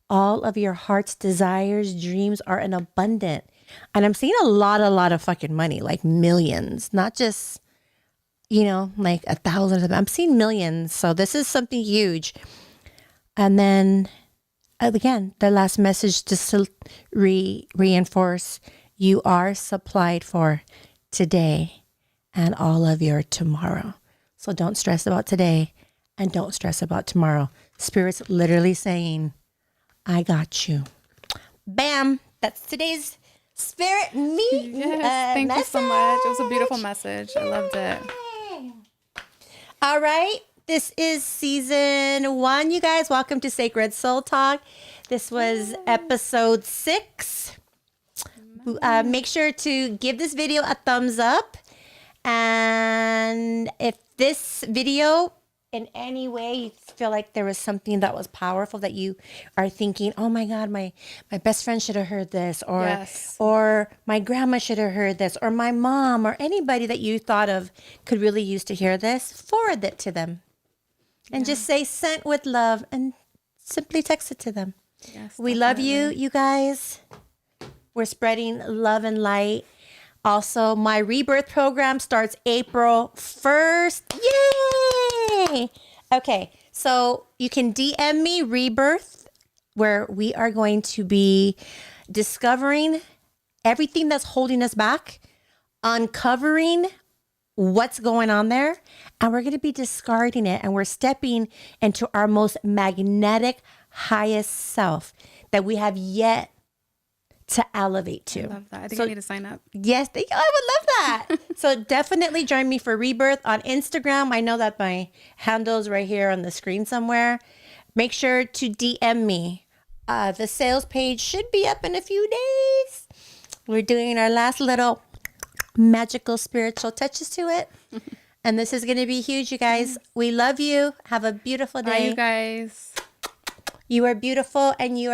[SPEAKER 1] All of your heart's desires, dreams are in abundant. And I'm seeing a lot of fucking money, like millions, not just, like 1,000 of them. I'm seeing millions. So this is something huge. And then again, the last message just to reinforce, you are supplied for today and all of your tomorrow. So don't stress about today and don't stress about tomorrow. Spirit's literally saying, I got you. Bam. That's today's Spirit Meet.
[SPEAKER 2] Yes, thank you so much. It was a beautiful message. I loved it.
[SPEAKER 1] All right. This is season 1, you guys. Welcome to Sacred Soul Talk. This was episode 6. Make sure to give this video a thumbs up. And if this video in any way you feel like there was something that was powerful that you are thinking, oh my God, my best friend should have heard this, or
[SPEAKER 2] Yes.
[SPEAKER 1] or my grandma should have heard this, or my mom, or anybody that you thought of could really use to hear this, forward it to them. And just say sent with love and simply text it to them.
[SPEAKER 2] Yes,
[SPEAKER 1] We love you, you guys. We're spreading love and light. Also, my rebirth program starts April 1st. Yay! Okay, so you can DM me Rebirth, where we are going to be discovering everything that's holding us back, uncovering what's going on there, and we're going to be discarding it, and we're stepping into our most magnetic, highest self that we have yet to elevate to.
[SPEAKER 2] I love that. I think
[SPEAKER 1] So-
[SPEAKER 2] I need to sign up.
[SPEAKER 1] Yes, I would love that. So definitely join me for Rebirth on Instagram. I know that my handle is right here on the screen somewhere. Make sure to DM me. The sales page should be up in a few days. We're doing our last little magical spiritual touches to it. And this is going to be huge, you guys. We love you. Have a beautiful
[SPEAKER 2] Bye,
[SPEAKER 1] day.
[SPEAKER 2] you guys.
[SPEAKER 1] You are beautiful and you are